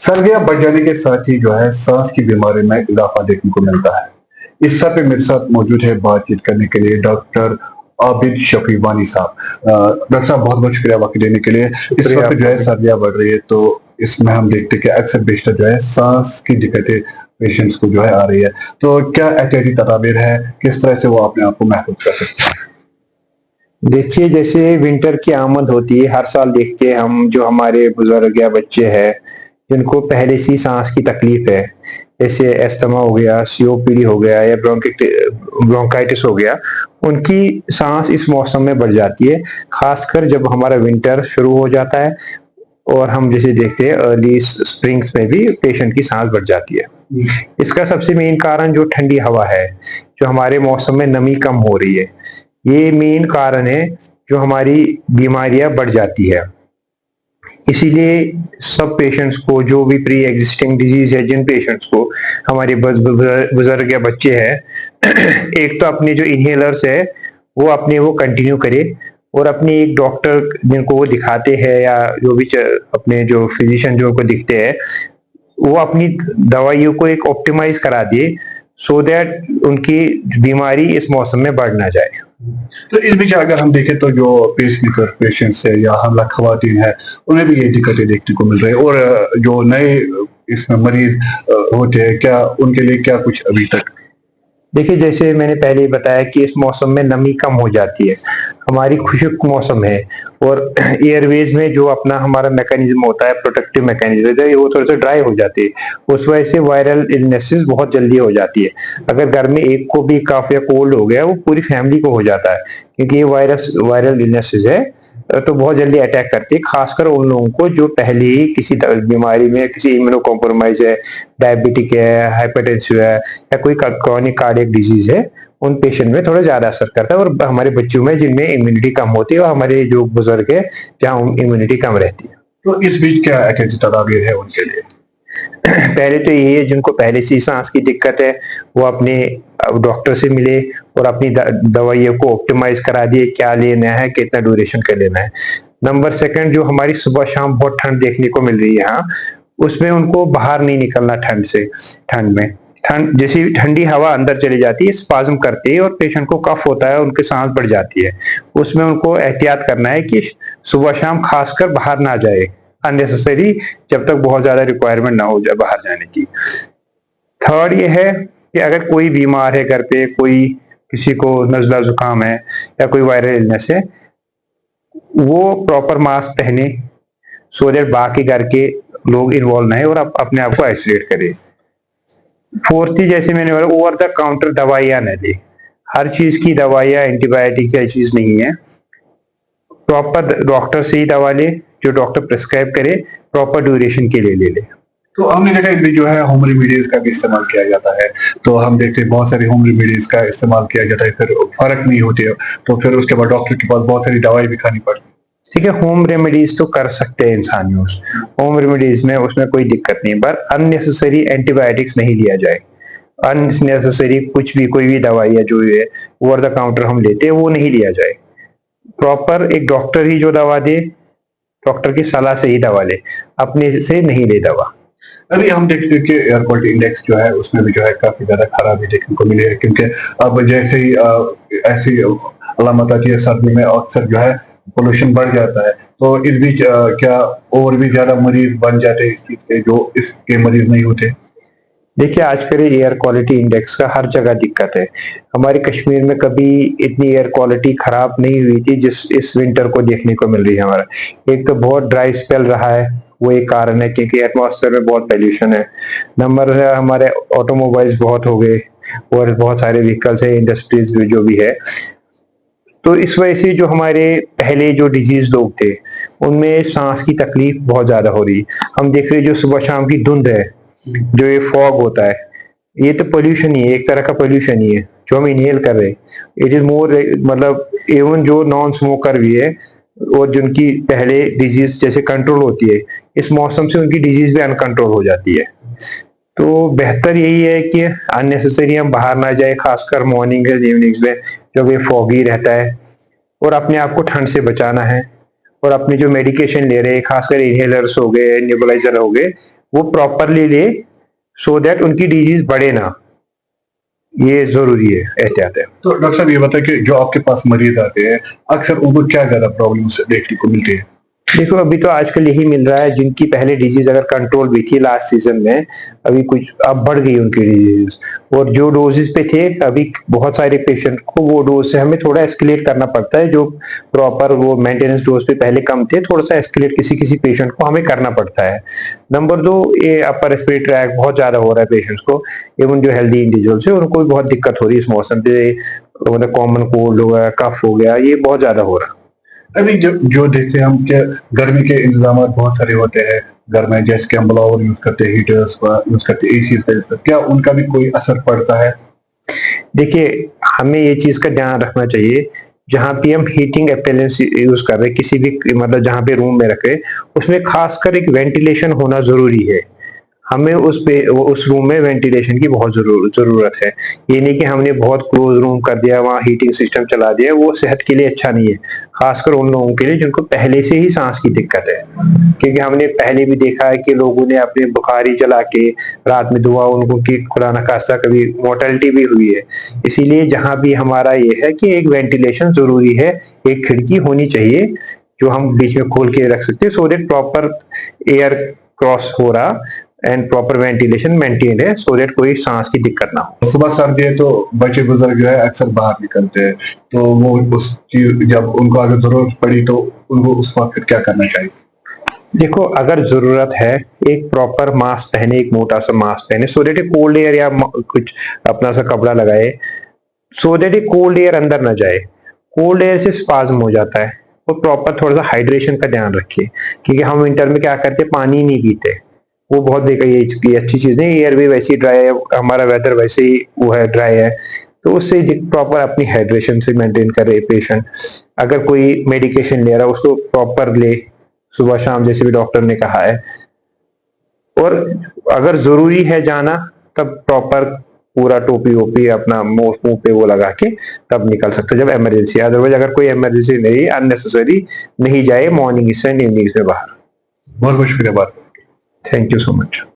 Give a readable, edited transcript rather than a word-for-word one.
सर्दियां बढ़ जाने के साथ ही जो है सांस की बीमारी में इजाफा देखने को मिलता है। इस सब पे मेरे साथ मौजूद है बातचीत करने के लिए डॉक्टर आबिद शफी वानी साहब। डॉक्टर साहब बहुत बहुत शुक्रिया वक्त देने के लिए। इस शुक्रिया वक्त जो आपका है भी। सर्दियां बढ़ रही है तो इसमें हम देखते हैं कि अक्सर बेशतर जो है सांस की दिक्कतें पेशेंट्स को जो है आ रही है। तो क्या एहतियाती तदाबीर है, किस तरह से वो अपने आप को महफूज कर सकते हैं? देखिए, जैसे विंटर की आमद होती है हर साल देखते हैं हम, जो हमारे बुजुर्ग या बच्चे हैं जिनको पहले से ही सांस की तकलीफ है, जैसे अस्थमा हो गया, सीओपीडी हो गया या ब्रोंकाइटिस हो गया, उनकी सांस इस मौसम में बढ़ जाती है। खासकर जब हमारा विंटर शुरू हो जाता है और हम जैसे देखते हैं अर्ली स्प्रिंग्स में भी पेशेंट की सांस बढ़ जाती है। इसका सबसे मेन कारण जो ठंडी हवा है, जो हमारे मौसम में नमी कम हो रही है, ये मेन कारण है जो हमारी बीमारियां बढ़ जाती है। इसीलिए सब पेशेंट्स को, जो भी प्री एग्जिस्टिंग डिजीज है, जिन पेशेंट्स को, हमारे बुजुर्ग या बच्चे हैं एक तो अपने जो इनहेलर्स है वो अपने वो कंटिन्यू करे, और अपने एक डॉक्टर जिनको वो दिखाते हैं या जो भी अपने जो फिजिशियन जो उनको दिखते हैं, वो अपनी दवाइयों को एक ऑप्टिमाइज करा दिए, सो दैट उनकी बीमारी इस मौसम में बढ़ ना जाए। तो इस बीच अगर हम देखें तो जो पेसमेकर पेशेंट्स है या हमला खवातीन है, उन्हें भी ये दिक्कतें देखने को मिल रही है। और जो नए इसमें मरीज होते हैं, क्या उनके लिए क्या कुछ अभी तक? देखिए, जैसे मैंने पहले ही बताया कि इस मौसम में नमी कम हो जाती है, हमारी खुश्क मौसम है, और एयरवेज में जो अपना हमारा मैकेनिज्म होता है, प्रोटेक्टिव मैकेनिज्म है, वो थोड़े से ड्राई हो जाते हैं। उस वजह से वायरल इलनेसेस बहुत जल्दी हो जाती है। अगर घर में एक को भी कफ या कोल्ड हो गया, वो पूरी फैमिली को हो जाता है, क्योंकि ये वायरल इलनेसेस है, तो बहुत जल्दी अटैक करती है, खासकर उन लोगों को जो पहले ही किसी बीमारी में, किसी इम्यूनो कॉम्प्रोमाइज है, डायबिटिक है, हाइपरटेंसिव है, या कोई क्रॉनिक कार्डियक डिजीज है, उन पेशेंट में थोड़ा ज्यादा असर करता है। और हमारे बच्चों में जिनमें इम्यूनिटी कम होती है, और हमारे जो बुजुर्ग है जहाँ इम्यूनिटी कम रहती है। तो इस बीच क्या एहतियाती तदाबीर है उनके लिए? पहले तो यही है, जिनको पहले से ही सांस की दिक्कत है, वो अपने डॉक्टर से मिले और अपनी दवाइयों को ऑप्टिमाइज करा दिए, क्या लेना है, कितना ड्यूरेशन का लेना है। नंबर सेकंड, जो हमारी सुबह शाम बहुत ठंड देखने को मिल रही है यहाँ, उसमें उनको बाहर नहीं निकलना ठंड से। ठंड में, ठंड जैसी ठंडी हवा अंदर चली जाती है, स्पाज्म करती है और पेशेंट को कफ होता है, उनकी सांस बढ़ जाती है। उसमें उनको एहतियात करना है कि सुबह शाम खासकर बाहर ना जाए अननेसेसरी, जब तक बहुत ज्यादा रिक्वायरमेंट ना हो जाए बाहर जाने की। थर्ड ये है कि अगर कोई बीमार है घर पे, कोई किसी को नजला जुकाम है या कोई वायरल इलनेस है, वो प्रॉपर मास्क पहने, सो दैट बाकी घर के लोग इन्वॉल्व ना है और अपने आप को आइसोलेट करे। फोर्थली, जैसे मैंने बोला, ओवर द काउंटर दवाइयां न ले। हर चीज की दवाइयां एंटीबायोटिक की चीज नहीं है। प्रॉपर डॉक्टर से ही दवा ले, जो डॉक्टर प्रिस्क्राइब करे, प्रॉपर ड्यूरेशन के लिए ले ले। तो हमने देखा कि जो है होम रेमेडीज का भी इस्तेमाल किया जाता है। तो हम देखते हैं बहुत सारी होम रेमेडीज का इस्तेमाल किया जाता है, फिर फर्क नहीं होती है, तो फिर उसके बाद डॉक्टर के पास बहुत सारी दवाई भी खानी पड़ती है। ठीक है, होम रेमेडीज तो कर सकते हैं इंसान यूज, होम रेमेडीज में उसमें कोई दिक्कत नहीं, पर अननेसेसरी एंटीबायोटिक्स नहीं लिया जाए। अननेसेसरी कुछ भी, कोई भी दवाई है जो है ओवर द काउंटर हम लेते हैं, वो नहीं लिया जाए। प्रॉपर एक डॉक्टर ही जो दवा दे, डॉक्टर की सलाह से ही दवा ले, अपने से नहीं ले दवा। अभी हम देखते हैं कि एयर क्वालिटी इंडेक्स जो है उसमें भी जो है काफी ज्यादा खराबी देखने को मिली है, क्योंकि अब जैसे ही ऐसी अलामत आती है सर्दी में अक्सर जो है पोल्यूशन बढ़ जाता है। तो इस बीच क्या और भी ज्यादा मरीज बन जाते हैं इस चीज के, जो इसके मरीज नहीं होते? देखिए, आजकल एयर क्वालिटी इंडेक्स का हर जगह दिक्कत है। हमारे कश्मीर में कभी इतनी एयर क्वालिटी खराब नहीं हुई थी जिस इस विंटर को देखने को मिल रही है हमारा। एक तो बहुत ड्राई स्पेल रहा है, वो एक कारण है, क्योंकि एटमॉस्फेयर में बहुत पॉल्यूशन है। नंबर है, हमारे ऑटोमोबाइल्स बहुत हो गए और बहुत सारे व्हीकल्स है, इंडस्ट्रीज जो भी है। तो इस वजह से जो हमारे पहले जो डिजीज लोग थे, उनमें सांस की तकलीफ बहुत ज्यादा हो रही। हम देख रहे हैं जो सुबह शाम की धुंध है, जो ये फॉग होता है, ये तो पोल्यूशन ही है, एक तरह का पोल्यूशन ही है जो हम इनहेल कर रहे हैं। इट इज मोर, मतलब इवन जो नॉन स्मोकर भी है और जिनकी पहले डिजीज जैसे कंट्रोल होती है, इस मौसम से उनकी डिजीज भी अनकंट्रोल हो जाती है। तो बेहतर यही है कि अननेसेसरी हम बाहर ना जाए, खासकर मॉर्निंग या इवनिंग्स में जब ये फॉगी रहता है, और अपने आप को ठंड से बचाना है। और अपने जो मेडिकेशन ले रहे हैं, खासकर इनहेलर्स हो गए, नेबुलाइजर हो गए, वो प्रॉपरली ले, सो दैट उनकी डिजीज बढ़े ना, ये जरूरी है, एहतियात है। तो डॉक्टर साहब ये बताएं कि जो आपके पास मरीज आते हैं अक्सर उनको क्या ज्यादा प्रॉब्लम्स देखने को मिलती है? देखो अभी तो आजकल यही मिल रहा है, जिनकी पहले डिजीज अगर कंट्रोल भी थी लास्ट सीजन में, अभी कुछ अब बढ़ गई उनकी डिजीज, और जो डोजेस पे थे अभी बहुत सारे पेशेंट को वो डोज से हमें थोड़ा एस्केलेट करना पड़ता है, जो प्रॉपर वो मेंटेनेंस डोज पे पहले कम थे, थोड़ा सा एस्केलेट किसी किसी पेशेंट को हमें करना पड़ता है। नंबर 2, ये अपर रेस्पिरेटरी ट्रैक बहुत ज्यादा हो रहा है पेशेंट्स को, इवन जो हेल्दी इंडिविजुअल्स है उनको भी बहुत दिक्कत हो रही है इस मौसम पे, मतलब कॉमन कोल्ड हो गया, कफ हो गया, ये बहुत ज्यादा हो रहा है। अभी जो देखते हैं हम कि गर्मी के इंतजाम बहुत सारे होते हैं घर में, जैसे कि हम ब्लावर यूज करते हैं, हीटर्स यूज करते हैं, एसी, क्या उनका भी कोई असर पड़ता है? देखिए हमें ये चीज का ध्यान रखना चाहिए, जहाँ पे हम हीटिंग अप्लायंस यूज कर रहे हैं किसी भी, मतलब जहाँ पे रूम में रखे, उसमें खासकर एक वेंटिलेशन होना जरूरी है। हमें उस रूम में वेंटिलेशन की बहुत जरूरत है। ये नहीं कि हमने बहुत क्लोज रूम कर दिया, वहाँ हीटिंग सिस्टम चला दिया, वो सेहत के लिए अच्छा नहीं है, खासकर उन लोगों के लिए जिनको पहले से ही सांस की दिक्कत है। क्योंकि हमने पहले भी देखा है कि लोगों ने अपने बुखारी जला के रात में दुआ, उनको कि खुदा न खास्ता कभी मोर्टेलिटी भी हुई है। इसीलिए जहाँ भी हमारा ये है कि एक वेंटिलेशन जरूरी है, एक खिड़की होनी चाहिए जो हम बीच में खोल के रख सकते हैं, so that proper air cross हो रहा एंड प्रॉपर वेंटिलेशन मेंटेन है, सो दैट कोई सांस की दिक्कत ना हो। सुबह सर्दी है तो बच्चे बुजुर्ग जो है अक्सर बाहर निकलते हैं, तो वो जब उनको अगर जरूरत पड़ी तो उनको उस वक्त क्या करना चाहिए? देखो अगर जरूरत है, एक प्रॉपर मास्क पहने, एक मोटा सा मास्क पहने, सो दैट कोल्ड एयर या कुछ अपना सा कपड़ा लगाए, सो दैट कोल्ड एयर अंदर ना जाए। कोल्ड एयर से स्पाज्म हो जाता है, और प्रॉपर थोड़ा सा हाइड्रेशन का ध्यान रखिए, क्योंकि हम विंटर में क्या करते हैं, पानी नहीं पीते, वो बहुत बेकार, ये अच्छी चीज नहीं, एयर भी वैसे ही ड्राई है, हमारा वेदर वैसे ही वो है, ड्राई है, तो उससे प्रॉपर अपनी हाइड्रेशन से मेंटेन करे पेशेंट। अगर कोई मेडिकेशन ले रहा है उसको प्रॉपर ले, सुबह शाम जैसे भी डॉक्टर ने कहा है, और अगर जरूरी है जाना तब प्रॉपर पूरा टोपी वोपी अपना मुंह पे वो लगा के तब निकल सकते जब इमरजेंसी। अदरवाइज अगर कोई इमरजेंसी नहीं, अननेसेसरी नहीं जाए मॉर्निंग से इवनिंग में बाहर। बहुत बहुत शुक्रिया बात। Thank you so much.